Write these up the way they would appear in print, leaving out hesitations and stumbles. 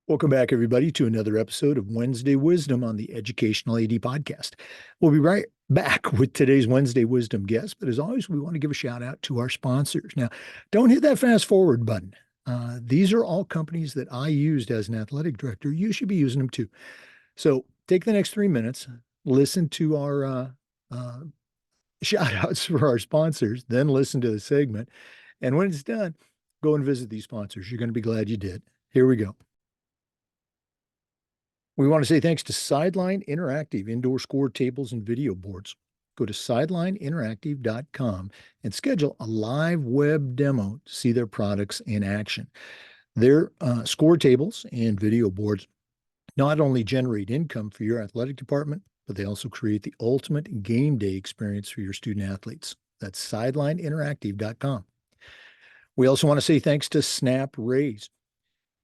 Welcome back, everybody, to another episode of Wednesday Wisdom on the Educational AD Podcast. We'll be right back with today's Wednesday Wisdom guest, but as always, we want to give a shout out to our sponsors. Now, don't hit that fast forward button. These are all companies that I used as an athletic director. You should be using them too. So take the next 3 minutes, listen to our shout outs for our sponsors, then listen to the segment. And when it's done, go and visit these sponsors. You're going to be glad you did. Here we go. We want to say thanks to Sideline Interactive indoor score tables and video boards. Go to sidelineinteractive.com and schedule a live web demo to see their products in action. Their score tables and video boards not only generate income for your athletic department, but they also create the ultimate game day experience for your student athletes. That's sidelineinteractive.com. We also want to say thanks to Snap Raise.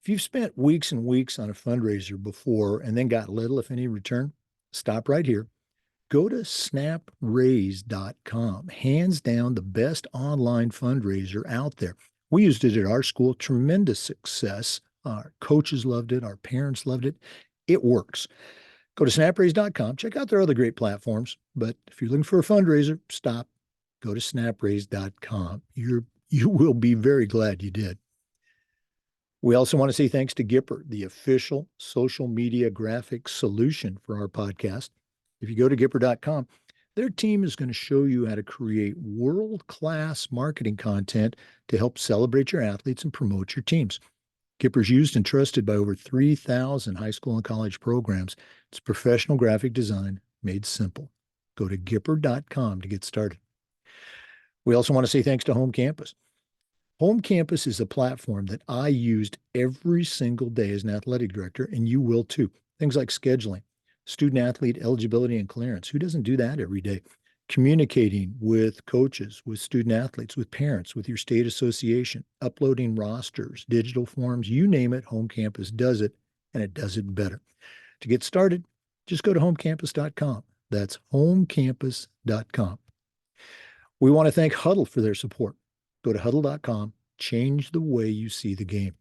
If you've spent weeks and weeks on a fundraiser before and then got little, if any, return, stop right here. Go to snapraise.com. Hands down, the best online fundraiser out there. We used it at our school, tremendous success. Our coaches loved it. Our parents loved it. It works. Go to snapraise.com. Check out their other great platforms. But if you're looking for a fundraiser, stop. Go to snapraise.com. You will be very glad you did. We also want to say thanks to Gipper, the official social media graphics solution for our podcast. If you go to Gipper.com, their team is going to show you how to create world-class marketing content to help celebrate your athletes and promote your teams. Gipper's used and trusted by over 3,000 high school and college programs. It's professional graphic design made simple. Go to Gipper.com to get started. We also want to say thanks to Home Campus. Home Campus is a platform that I used every single day as an athletic director, and you will too. Things like scheduling, student athlete eligibility and clearance. Who doesn't do that every day? Communicating with coaches, with student athletes, with parents, with your state association, uploading rosters, digital forms, you name it, Home Campus does it, and it does it better. To get started, just go to homecampus.com. That's homecampus.com. We want to thank Huddle for their support. Go to huddle.com, change the way you see the game.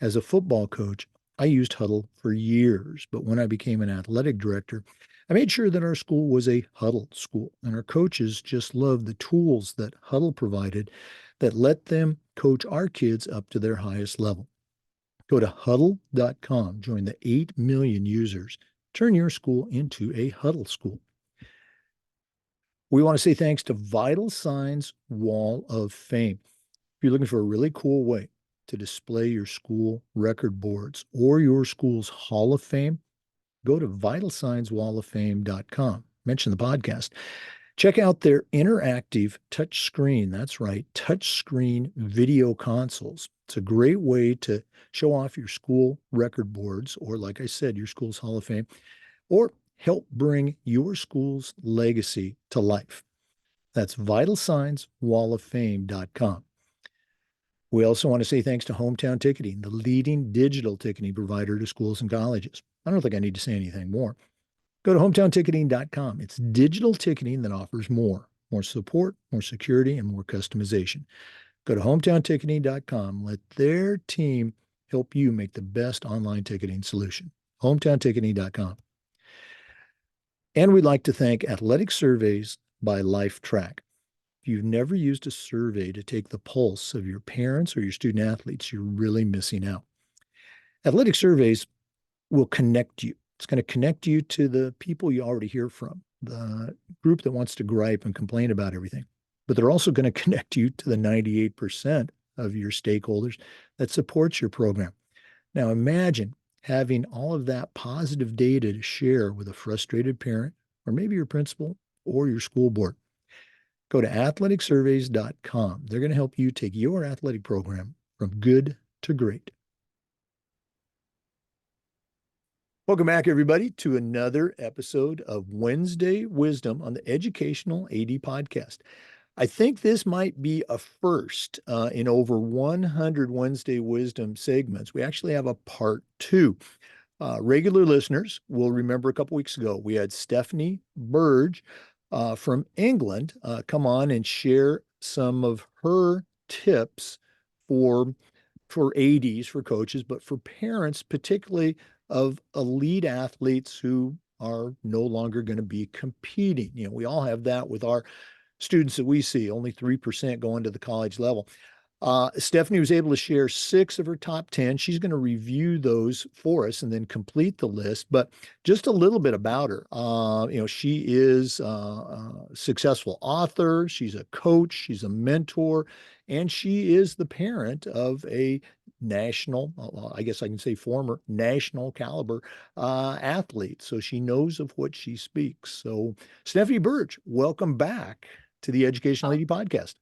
As a football coach, I used Huddle for years, but when I became an athletic director, I made sure that our school was a Huddle school, and our coaches just loved the tools that Huddle provided that let them coach our kids up to their highest level. Go to huddle.com, join the 8 million users, turn your school into a Huddle school. We want to say thanks to Vital Signs Wall of Fame. If you're looking for a really cool way to display your school record boards or your school's Hall of Fame, go to vitalsignswalloffame.com. Mention the podcast. Check out their interactive touchscreen. That's right, touchscreen video consoles. It's a great way to show off your school record boards or, like I said, your school's Hall of Fame, or help bring your school's legacy to life. That's vitalsignswalloffame.com. We also want to say thanks to Hometown Ticketing, the leading digital ticketing provider to schools and colleges. I don't think I need to say anything more. Go to hometownticketing.com. It's digital ticketing that offers more support, more security, and more customization. Go to hometownticketing.com. Let their team help you make the best online ticketing solution. hometownticketing.com. And we'd like to thank Athletic Surveys by LifeTrack. If you've never used a survey to take the pulse of your parents or your student athletes, you're really missing out. Athletic Surveys will connect you. It's going to connect you to the people you already hear from, the group that wants to gripe and complain about everything. But they're also going to connect you to the 98% of your stakeholders that supports your program. Now imagine having all of that positive data to share with a frustrated parent, or maybe your principal or your school board. Go to athleticsurveys.com. They're going to help you take your athletic program from good to great. Welcome back, everybody, to another episode of Wednesday Wisdom on the Educational AD Podcast. I think this might be a first in over 100 Wednesday Wisdom segments. We actually have a part 2. Regular listeners will remember a couple weeks ago, we had Stephanie Burge from England come on and share some of her tips for for ADs, for coaches, but for parents, particularly of elite athletes who are no longer going to be competing. We all have that with our students that we see, only 3% going to the college level. Stephanie was able to share 6 of her top 10. She's going to review those for us and then complete the list. But just a little bit about her. She is a successful author. She's a coach. She's a mentor. And she is the parent of a national, I guess I can say former national caliber athlete. So she knows of what she speaks. So Stephanie Burge, welcome back to the Educational Lady Podcast.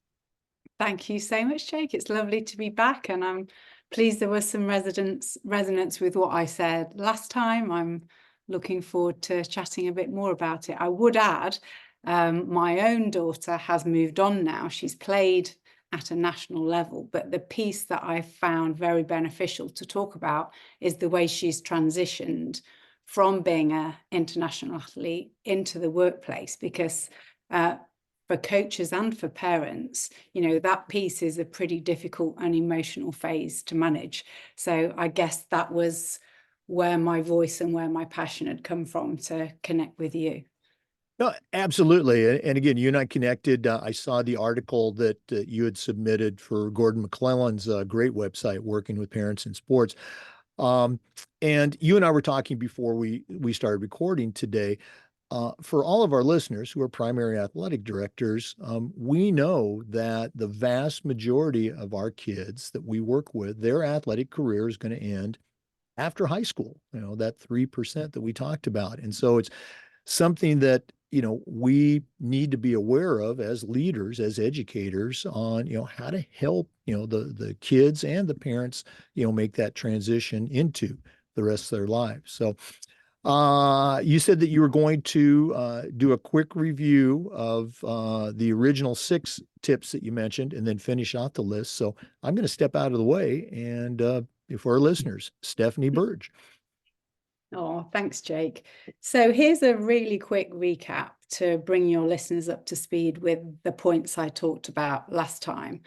Thank you so much, Jake. It's lovely to be back, and I'm pleased there was some resonance with what I said last time. I'm looking forward to chatting a bit more about it. I would add, my own daughter has moved on now. She's played at a national level, but the piece that I found very beneficial to talk about is the way she's transitioned from being an international athlete into the workplace, because for coaches and for parents, that piece is a pretty difficult and emotional phase to manage. So I guess that was where my voice and where my passion had come from to connect with you. No, absolutely. And again, you and I connected. I saw the article that you had submitted for Gordon McClellan's great website, Working with Parents in Sports. And you and I were talking before we started recording today. For all of our listeners who are primary athletic directors, we know that the vast majority of our kids that we work with, their athletic career is going to end after high school, that 3% that we talked about. And so it's something that, we need to be aware of as leaders, as educators on, how to help, the kids and the parents, make that transition into the rest of their lives. So you said that you were going to do a quick review of the original 6 tips that you mentioned and then finish out the list. So I'm going to step out of the way and for our listeners, Stephanie Burge. Oh, thanks, Jake. So here's a really quick recap to bring your listeners up to speed with the points I talked about last time.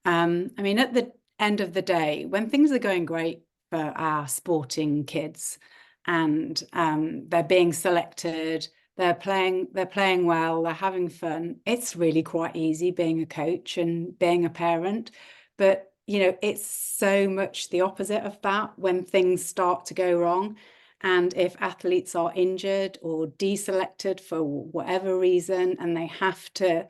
At the end of the day, when things are going great for our sporting kids, and they're being selected, they're playing well, they're having fun, it's really quite easy being a coach and being a parent. But it's so much the opposite of that when things start to go wrong. And if athletes are injured or deselected for whatever reason, and they have to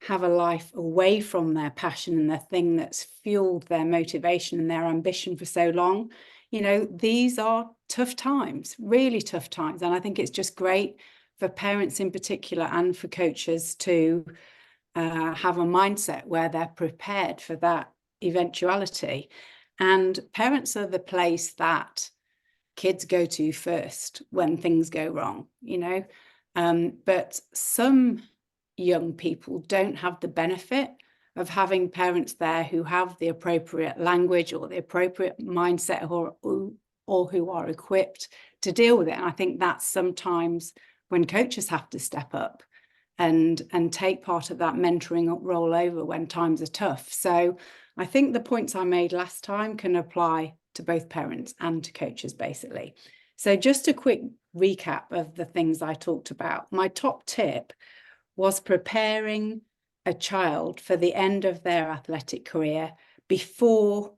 have a life away from their passion and the thing that's fueled their motivation and their ambition for so long, these are tough times, really tough times. And I think it's just great for parents in particular and for coaches to have a mindset where they're prepared for that eventuality. And parents are the place that kids go to first when things go wrong, but some young people don't have the benefit of having parents there who have the appropriate language or the appropriate mindset or who are equipped to deal with it. And I think that's sometimes when coaches have to step up and take part of that mentoring role over when times are tough. So I think the points I made last time can apply to both parents and to coaches, basically. So just a quick recap of the things I talked about. My top tip was preparing a child for the end of their athletic career before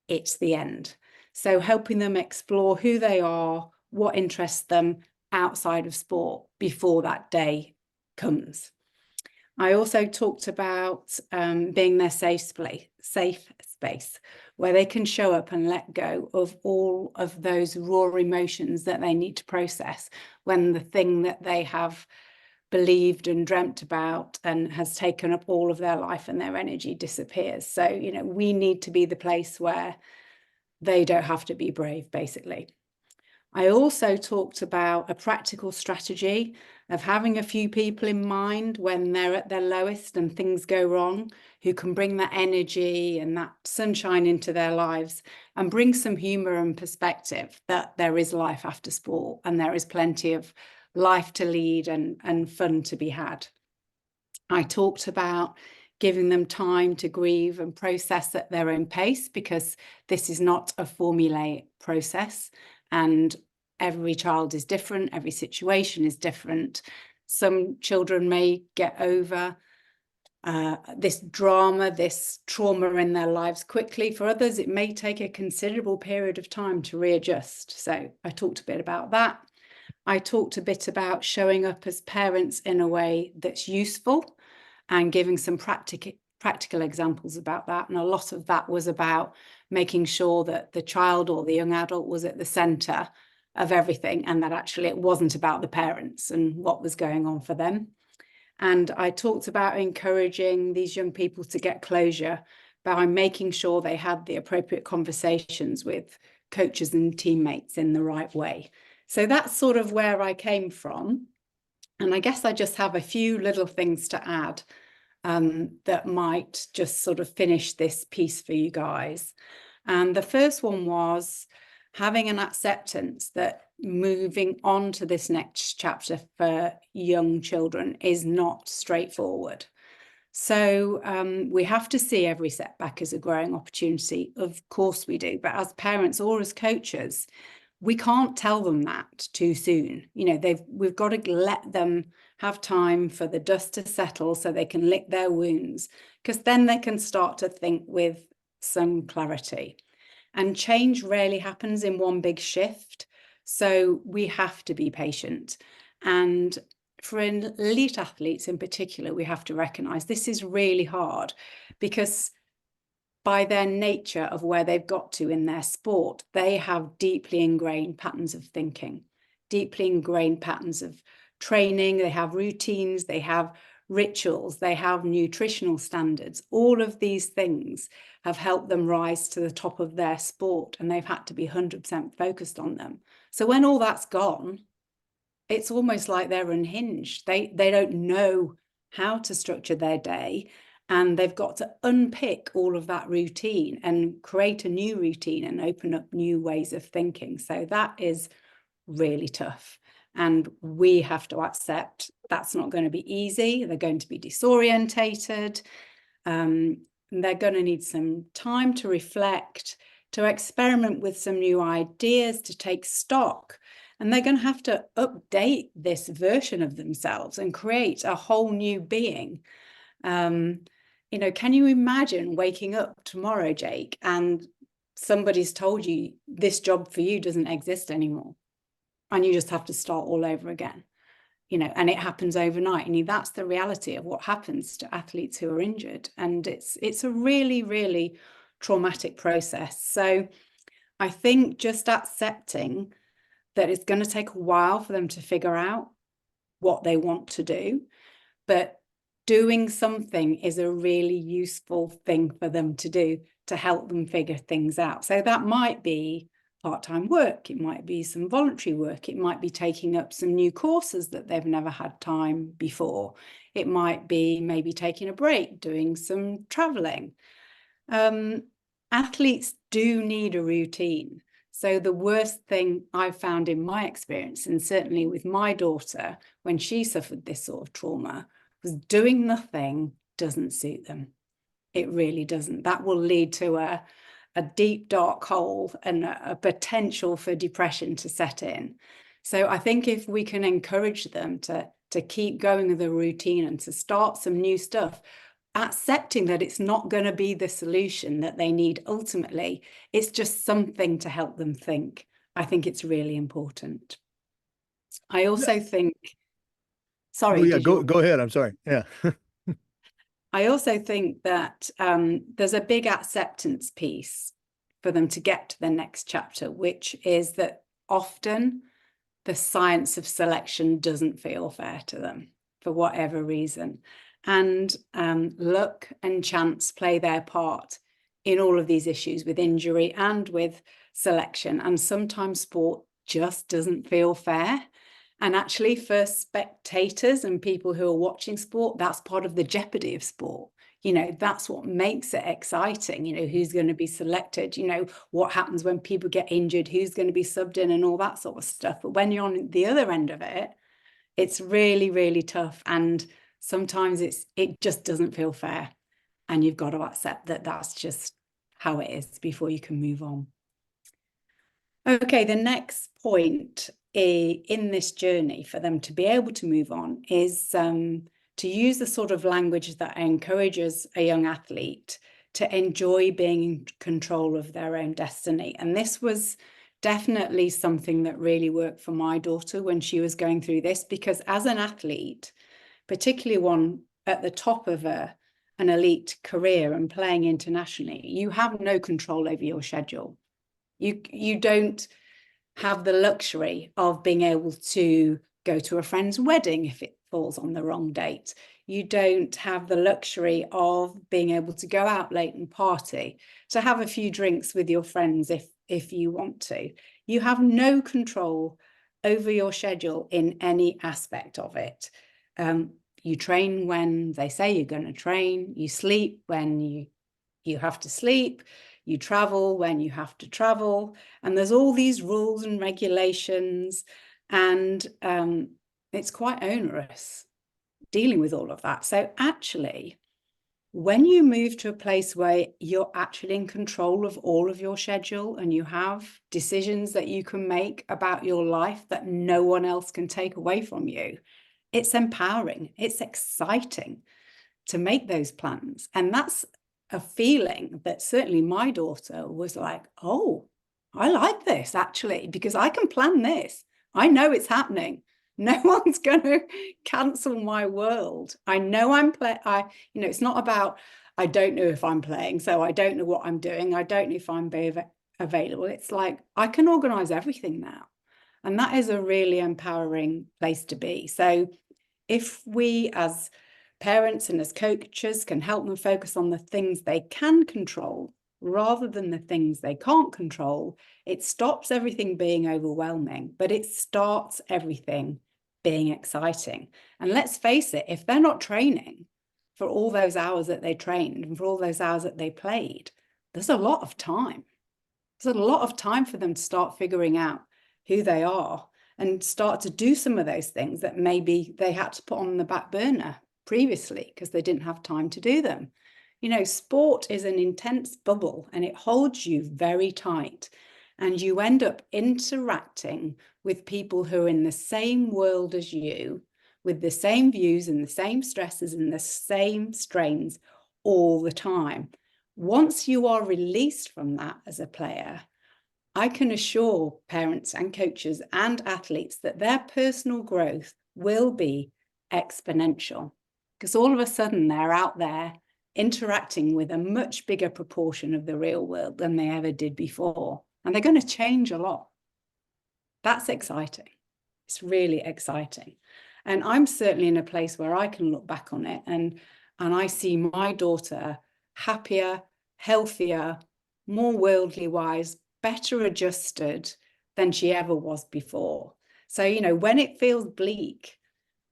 it's the end. So helping them explore who they are, what interests them outside of sport before that day comes. I also talked about being their safe space where they can show up and let go of all of those raw emotions that they need to process when the thing that they have believed and dreamt about and has taken up all of their life and their energy disappears. So, we need to be the place where they don't have to be brave, basically. I also talked about a practical strategy of having a few people in mind when they're at their lowest and things go wrong, who can bring that energy and that sunshine into their lives and bring some humor and perspective that there is life after sport and there is plenty of life to lead and fun to be had. I talked about giving them time to grieve and process at their own pace, because this is not a formulaic process, and every child is different, every situation is different. Some children may get over this drama, this trauma in their lives quickly. For others, it may take a considerable period of time to readjust. So I talked a bit about that. I talked a bit about showing up as parents in a way that's useful and giving some practical examples about that. And a lot of that was about making sure that the child or the young adult was at the center of everything, and that actually it wasn't about the parents and what was going on for them. And I talked about encouraging these young people to get closure by making sure they had the appropriate conversations with coaches and teammates in the right way. So that's sort of where I came from. And I guess I just have a few little things to add that might just sort of finish this piece for you guys. And the first one was having an acceptance that moving on to this next chapter for young children is not straightforward. So we have to see every setback as a growing opportunity. Of course we do. But as parents or as coaches, we can't tell them that too soon. You know, we've got to let them have time for the dust to settle so they can lick their wounds, because then they can start to think with some clarity. And change rarely happens in one big shift. So we have to be patient. And for elite athletes in particular, we have to recognize this is really hard, because by their nature of where they've got to in their sport, they have deeply ingrained patterns of thinking, deeply ingrained patterns of training. They have routines, they have rituals, they have nutritional standards. All of these things have helped them rise to the top of their sport, and they've had to be 100% focused on them. So when all that's gone, it's almost like they're unhinged. They don't know how to structure their day, and they've got to unpick all of that routine and create a new routine and open up new ways of thinking. So that is really tough. And we have to accept that's not going to be easy. They're going to be disorientated. They're going to need some time to reflect, to experiment with some new ideas, to take stock. And they're going to have to update this version of themselves and create a whole new being. You know, can you imagine waking up tomorrow, Jake, and somebody's told you this job for you doesn't exist anymore, and you just have to start all over again? You know, and it happens overnight. And that's the reality of what happens to athletes who are injured. And it's a really, really traumatic process. So I think just accepting that it's going to take a while for them to figure out what they want to do, but doing something is a really useful thing for them to do to help them figure things out. So that might be part-time work, it might be some voluntary work, it might be taking up some new courses that they've never had time before, it might be maybe taking a break, doing some traveling. Athletes do need a routine. So the worst thing I've found in my experience, and certainly with my daughter when she suffered this sort of trauma, was doing nothing doesn't suit them. It really doesn't. That will lead to a deep, dark hole and a potential for depression to set in. So I think if we can encourage them to keep going with the routine and to start some new stuff, accepting that it's not going to be the solution that they need ultimately, it's just something to help them think. I think it's really important. I also think, sorry, yeah, did you? go ahead. I'm sorry. Yeah. I also think that there's a big acceptance piece for them to get to the next chapter, which is that often the science of selection doesn't feel fair to them for whatever reason. And luck and chance play their part in all of these issues with injury and with selection. And sometimes sport just doesn't feel fair. And actually, for spectators and people who are watching sport, that's part of the jeopardy of sport. You know, that's what makes it exciting. You know, who's going to be selected, you know, what happens when people get injured, who's going to be subbed in and all that sort of stuff. But when you're on the other end of it, it's really, really tough. And sometimes it just doesn't feel fair. And you've got to accept that that's just how it is before you can move on. Okay, the next point in this journey for them to be able to move on is to use the sort of language that encourages a young athlete to enjoy being in control of their own destiny. And this was definitely something that really worked for my daughter when she was going through this, because as an athlete, particularly one at the top of an elite career and playing internationally, you have no control over your schedule. You don't have the luxury of being able to go to a friend's wedding if it falls on the wrong date. You don't have the luxury of being able to go out late and party, to have a few drinks with your friends if you want to. You have no control over your schedule in any aspect of it. You train when they say you're going to train. You sleep when you have to sleep. You travel when you have to travel. And there's all these rules and regulations. And it's quite onerous dealing with all of that. So actually, when you move to a place where you're actually in control of all of your schedule and you have decisions that you can make about your life that no one else can take away from you, it's empowering. It's exciting to make those plans. And that's a feeling that certainly my daughter was like, oh, I like this actually, because I can plan this. I know it's happening. No one's going to cancel my world. I know it's not about, I don't know if I'm playing, so I don't know what I'm doing. I don't know if I'm available. It's like, I can organize everything now. And that is a really empowering place to be. So if we as parents and as coaches can help them focus on the things they can control rather than the things they can't control, it stops everything being overwhelming, but it starts everything being exciting. And let's face it, if they're not training for all those hours that they trained and for all those hours that they played, there's a lot of time. There's a lot of time for them to start figuring out who they are and start to do some of those things that maybe they had to put on the back burner previously because they didn't have time to do them. You know, sport is an intense bubble and it holds you very tight. And you end up interacting with people who are in the same world as you, with the same views and the same stresses and the same strains all the time. Once you are released from that as a player, I can assure parents and coaches and athletes that their personal growth will be exponential, because all of a sudden they're out there interacting with a much bigger proportion of the real world than they ever did before. And they're going to change a lot. That's exciting. It's really exciting. And I'm certainly in a place where I can look back on it and I see my daughter happier, healthier, more worldly wise, better adjusted than she ever was before. So, you know, when it feels bleak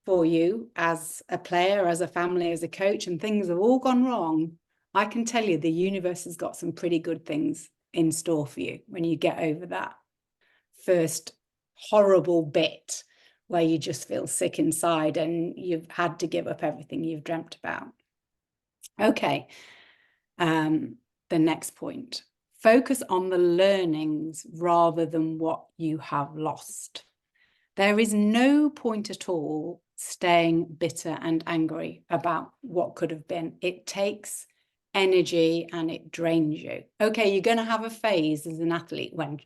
for you as a player, as a family, as a coach, and things have all gone wrong, I can tell you the universe has got some pretty good things in store for you when you get over that first horrible bit where you just feel sick inside and you've had to give up everything you've dreamt about. Okay, the next point. Focus on the learnings rather than what you have lost. There is no point at all staying bitter and angry about what could have been. It takes energy and it drains you. Okay, you're going to have a phase as an athlete when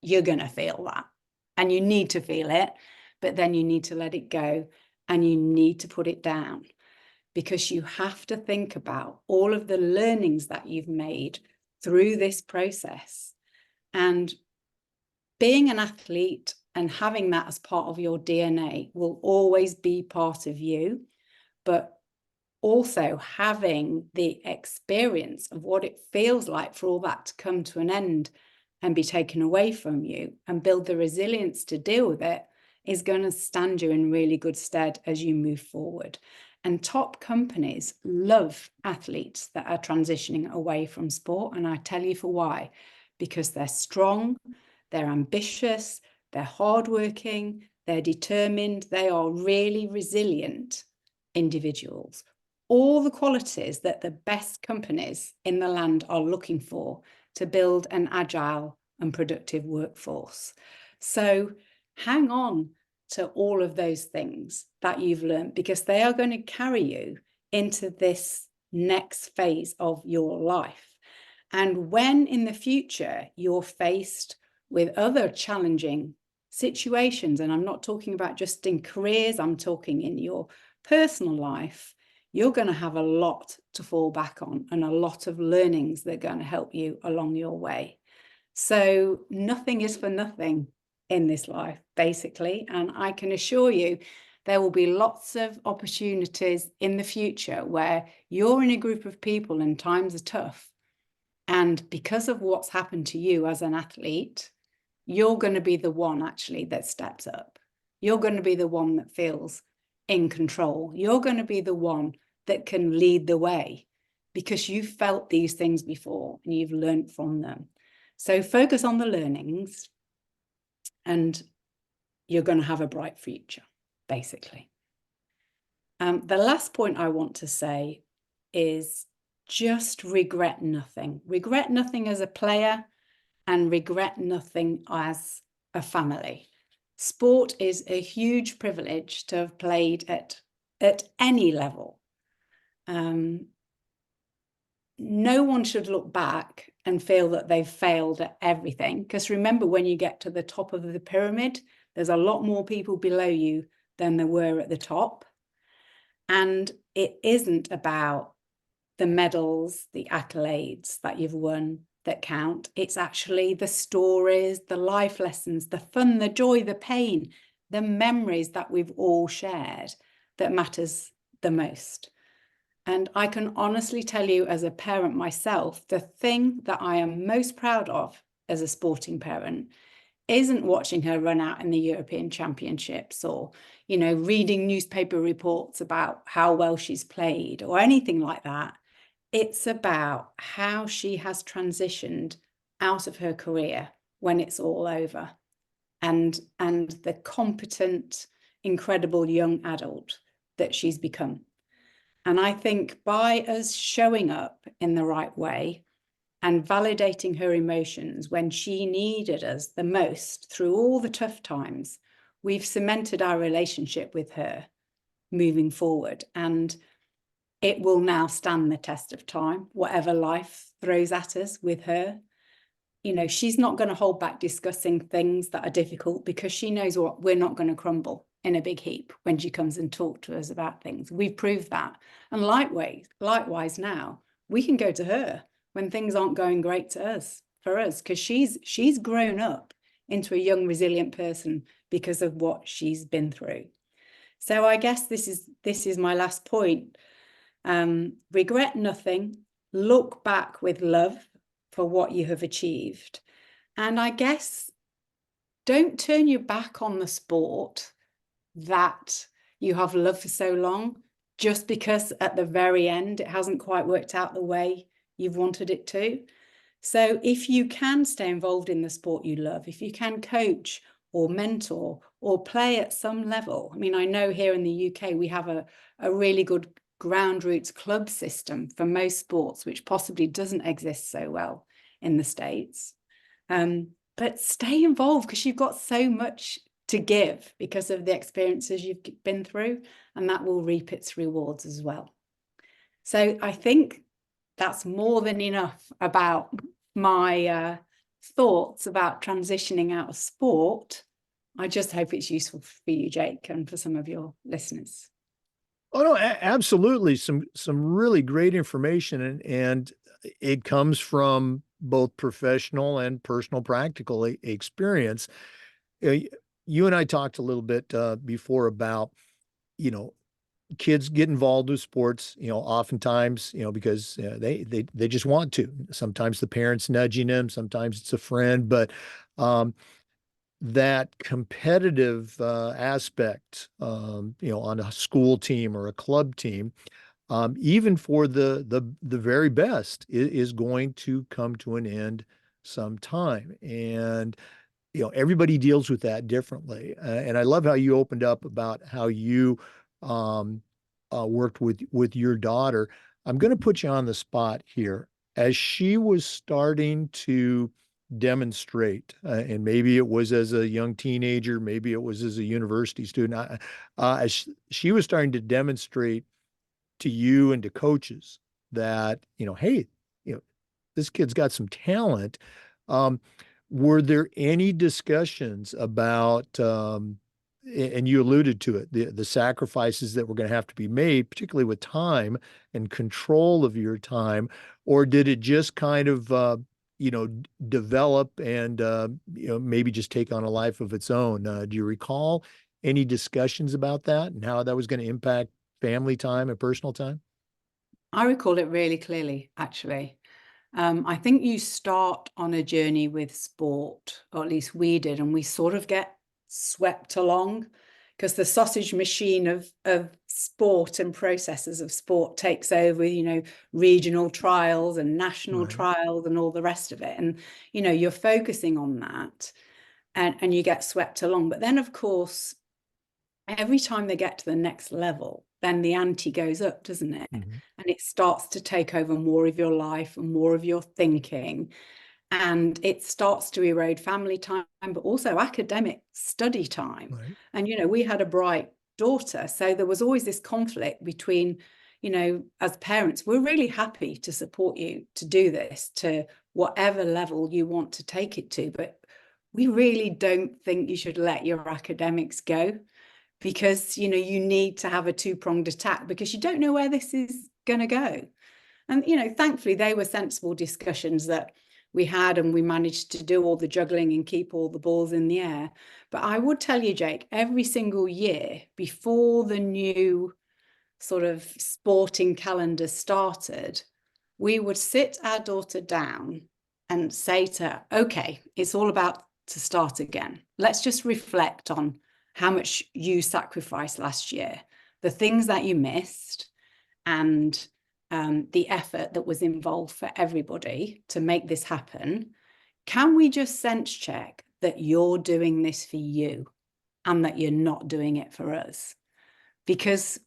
you're going to feel that and you need to feel it, but then you need to let it go and you need to put it down, because you have to think about all of the learnings that you've made through this process. And being an athlete and having that as part of your DNA will always be part of you, but also having the experience of what it feels like for all that to come to an end and be taken away from you and build the resilience to deal with it is going to stand you in really good stead as you move forward. And top companies love athletes that are transitioning away from sport. And I tell you for why, because they're strong, they're ambitious, they're hardworking, they're determined, they are really resilient individuals. all the qualities that the best companies in the land are looking for to build an agile and productive workforce. So hang on to all of those things that you've learned, because they are going to carry you into this next phase of your life. And when in the future you're faced with other challenging situations, and I'm not talking about just in careers, I'm talking in your personal life, you're going to have a lot to fall back on and a lot of learnings that are going to help you along your way. So nothing is for nothing in this life, basically. And I can assure you, there will be lots of opportunities in the future where you're in a group of people and times are tough. And because of what's happened to you as an athlete, you're going to be the one actually that steps up. You're going to be the one that feels in control. You're going to be the one that can lead the way because you've felt these things before and you've learned from them. So focus on the learnings and you're going to have a bright future, basically. The last point I want to say is just regret nothing. Regret nothing as a player and regret nothing as a family. Sport is a huge privilege to have played at any level. No one should look back and feel that they've failed at everything, because remember, when you get to the top of the pyramid, there's a lot more people below you than there were at the top. And it isn't about the medals, the accolades that you've won that count. It's actually the stories, the life lessons, the fun, the joy, the pain, the memories that we've all shared that matters the most. And I can honestly tell you, as a parent myself, the thing that I am most proud of as a sporting parent isn't watching her run out in the European Championships or, reading newspaper reports about how well she's played or anything like that. It's about how she has transitioned out of her career when it's all over, and the competent, incredible young adult that she's become. And I think by us showing up in the right way and validating her emotions when she needed us the most through all the tough times, we've cemented our relationship with her moving forward. And it will now stand the test of time, whatever life throws at us with her. She's not going to hold back discussing things that are difficult, because she knows what we're not going to crumble in a big heap when she comes and talk to us about things. We've proved that. And likewise now, we can go to her when things aren't going great for us, because she's grown up into a young, resilient person because of what she's been through. So I guess this is my last point. Regret nothing, look back with love for what you have achieved. And I guess don't turn your back on the sport that you have loved for so long just because at the very end it hasn't quite worked out the way you've wanted it to. So if you can stay involved in the sport you love, if you can coach or mentor or play at some level. I mean, I know here in the UK we have a really good ground roots club system for most sports, which possibly doesn't exist so well in the States. But stay involved, because you've got so much to give because of the experiences you've been through, and that will reap its rewards as well. So I think that's more than enough about my thoughts about transitioning out of sport. I just hope it's useful for you, Jake, and for some of your listeners. Oh no, absolutely. Some really great information, and it comes from both professional and personal practical experience. You and I talked a little bit before about, kids get involved with sports, oftentimes, because they just want to. Sometimes the parents nudging them, sometimes it's a friend, but that competitive aspect, on a school team or a club team, even for the very best, is going to come to an end sometime. And everybody deals with that differently. And I love how you opened up about how you worked with your daughter. I'm going to put you on the spot here. As she was starting to demonstrate, and maybe it was as a young teenager, maybe it was as a university student, as she was starting to demonstrate to you and to coaches that, hey, you know, this kid's got some talent. Um, were there any discussions about, and you alluded to it, the sacrifices that were going to have to be made, particularly with time and control of your time, or did it just kind of, develop and, maybe just take on a life of its own? Do you recall any discussions about that and how that was going to impact family time and personal time? I recall it really clearly, actually. I think you start on a journey with sport, or at least we did, and we sort of get swept along because the sausage machine of sport and processes of sport takes over, regional trials and national Right. trials and all the rest of it. And, you're focusing on that and you get swept along. But then, of course, every time they get to the next level, then the ante goes up, doesn't it? Mhm. And it starts to take over more of your life and more of your thinking. And it starts to erode family time, but also academic study time. Right. And, we had a bright daughter. So there was always this conflict between, as parents, we're really happy to support you to do this to whatever level you want to take it to. But we really don't think you should let your academics go because you need to have a two-pronged attack because you don't know where this is going to go. And thankfully they were sensible discussions that we had, and we managed to do all the juggling and keep all the balls in the air. But I would tell you, Jake, every single year before the new sort of sporting calendar started, we would sit our daughter down and say to her, okay, it's all about to start again. Let's just reflect on how much you sacrificed last year, the things that you missed, and the effort that was involved for everybody to make this happen. Can we just sense check that you're doing this for you and that you're not doing it for us? Because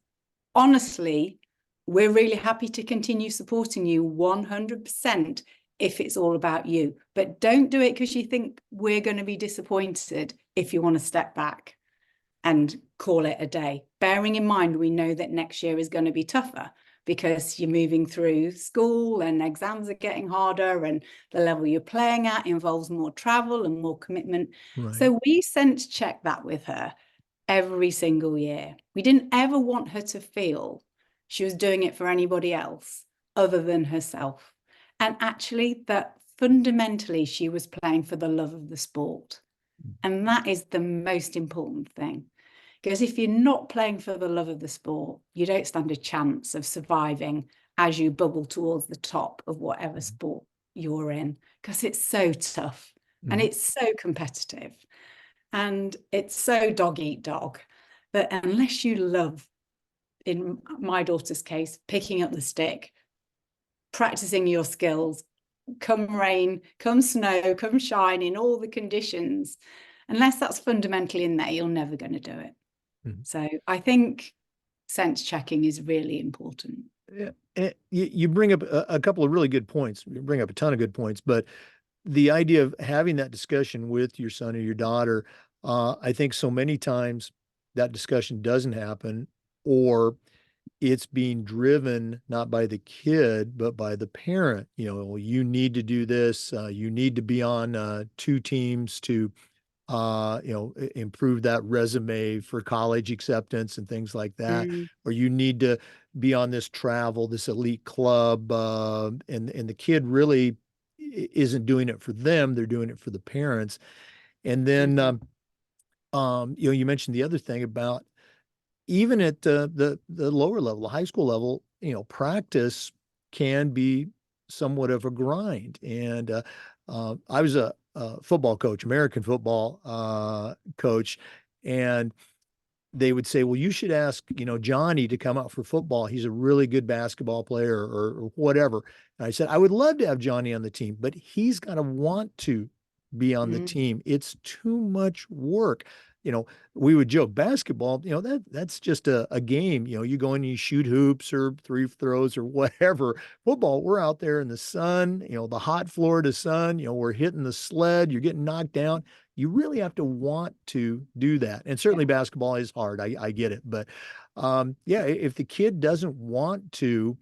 honestly, we're really happy to continue supporting you 100% if it's all about you. But don't do it because you think we're going to be disappointed if you want to step back and call it a day. Bearing in mind, we know that next year is going to be tougher because you're moving through school and exams are getting harder and the level you're playing at involves more travel and more commitment. Right. So we sense check that with her every single year. We didn't ever want her to feel she was doing it for anybody else other than herself. And actually, that fundamentally she was playing for the love of the sport. And that is the most important thing. Because if you're not playing for the love of the sport, you don't stand a chance of surviving as you bubble towards the top of whatever sport you're in, because it's so tough and Mhm. it's so competitive and it's so dog eat dog that unless you love, in my daughter's case, picking up the stick, practicing your skills, come rain, come snow, come shine, in all the conditions, unless that's fundamentally in there, you're never going to do it. Mhm. So I think sense checking is really important. Yeah. You bring up a couple of really good points. You bring up a ton of good points, but the idea of having that discussion with your son or your daughter, I think so many times that discussion doesn't happen, or it's being driven not by the kid, but by the parent. Well, you need to do this. You need to be on two teams to, improve that resume for college acceptance and things like that. Mm, Or you need to be on this travel, this elite club, and the kid really isn't doing it for them; they're doing it for the parents. And then, mhm, you mentioned the other thing about even at the lower level, the high school level, practice can be somewhat of a grind. And I was a football coach, American football coach, and they would say, "Well, you should ask, Johnny to come out for football. He's a really good basketball player, or whatever." And I said, "I would love to have Johnny on the team, but he's got to want to." be on the team. It's too much work. You know, we would joke basketball, that's just a game. You go and you shoot hoops or three throws or whatever. Football, we're out there in the sun, the hot Florida sun, we're hitting the sled, you're getting knocked down. You really have to want to do that. And certainly basketball is hard. I get it. But yeah, if the kid doesn't want to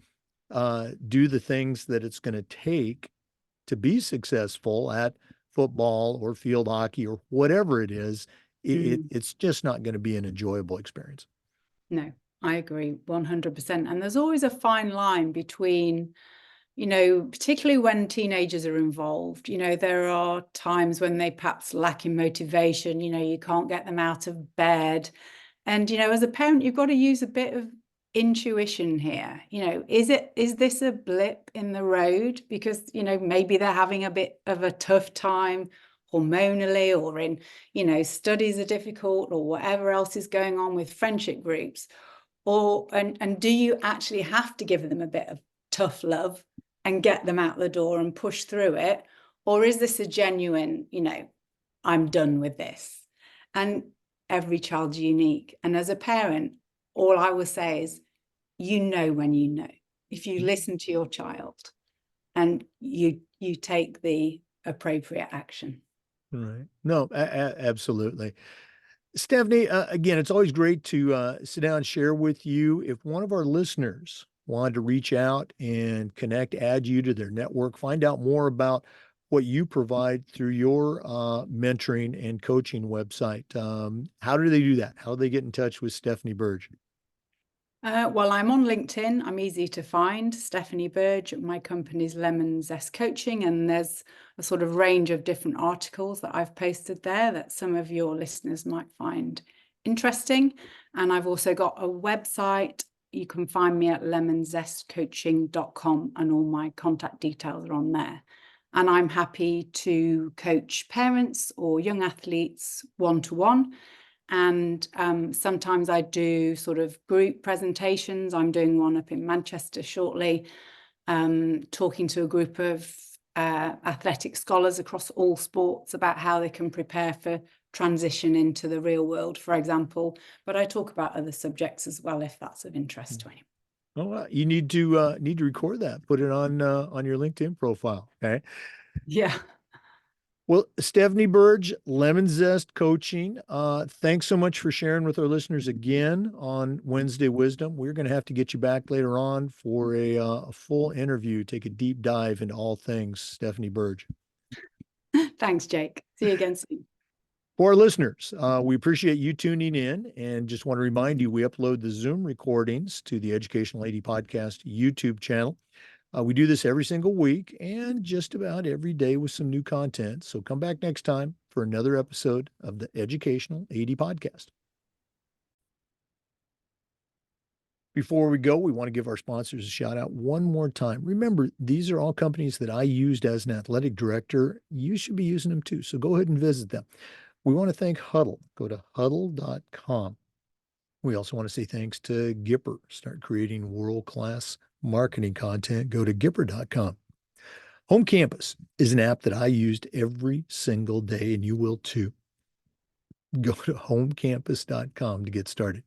do the things that it's going to take to be successful at football or field hockey or whatever it is, it's just not going to be an enjoyable experience. No, I agree 100%. And there's always a fine line between, particularly when teenagers are involved, there are times when they perhaps lack in motivation, you can't get them out of bed. And, as a parent, you've got to use a bit of intuition here. Is this a blip in the road? Because, maybe they're having a bit of a tough time hormonally, or in, studies are difficult, or whatever else is going on with friendship groups. And do you actually have to give them a bit of tough love and get them out the door and push through it? Or is this a genuine, I'm done with this? And every child's unique. And as a parent, all I will say is, when you know, if you listen to your child and you take the appropriate action. Right. No, absolutely. Stephanie, again, it's always great to sit down and share with you. If one of our listeners wanted to reach out and connect, add you to their network, find out more about what you provide through your mentoring and coaching website, how do they do that? How do they get in touch with Stephanie Burge? Well, I'm on LinkedIn. I'm easy to find. Stephanie Burge. My company's LemonZest Coaching, and there's a sort of range of different articles that I've posted there that some of your listeners might find interesting. And I've also got a website. You can find me at lemonzestcoaching.com, and all my contact details are on there. And I'm happy to coach parents or young athletes one-to-one. And sometimes I do sort of group presentations. I'm doing one up in Manchester shortly, talking to a group of athletic scholars across all sports about how they can prepare for transition into the real world, for example. But I talk about other subjects as well, if that's of interest to anyone. Oh, you need to record that, put it on your LinkedIn profile. Okay. Yeah. Well, Stephanie Burge, LemonZest Coaching, thanks so much for sharing with our listeners again on Wednesday Wisdom. We're going to have to get you back later on for a full interview, take a deep dive into all things Stephanie Burge. Thanks, Jake. See you again soon. For our listeners, we appreciate you tuning in, and just want to remind you, we upload the Zoom recordings to the Educational AD Podcast YouTube channel. We do this every single week and just about every day with some new content. So come back next time for another episode of the Educational AD Podcast. Before we go, we want to give our sponsors a shout out one more time. Remember, these are all companies that I used as an athletic director. You should be using them too. So go ahead and visit them. We want to thank Huddle. Go to huddle.com. We also want to say thanks to Gipper. Start creating world-class marketing content. Go to Gipper.com. Home Campus is an app that I used every single day, and you will too. Go to homecampus.com to get started.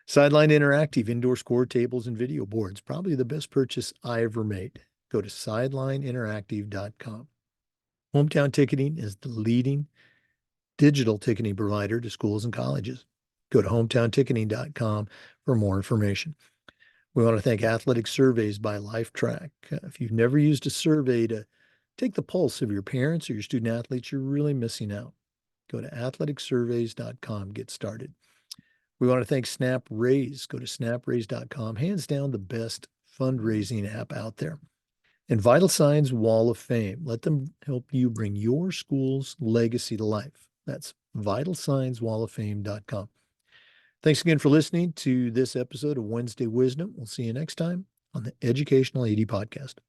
Sideline Interactive, indoor score tables and video boards. Probably the best purchase I ever made. Go to sidelineinteractive.com. Hometown Ticketing is the leading digital ticketing provider to schools and colleges. Go to hometownticketing.com for more information. We want to thank Athletic Surveys by LifeTrack. If you've never used a survey to take the pulse of your parents or your student athletes, you're really missing out. Go to athleticsurveys.com, get started. We want to thank SnapRaise. Go to snapraise.com. Hands down the best fundraising app out there. And Vital Signs Wall of Fame. Let them help you bring your school's legacy to life. That's vitalsignswalloffame.com. Thanks again for listening to this episode of Wednesday Wisdom. We'll see you next time on the Educational AD Podcast.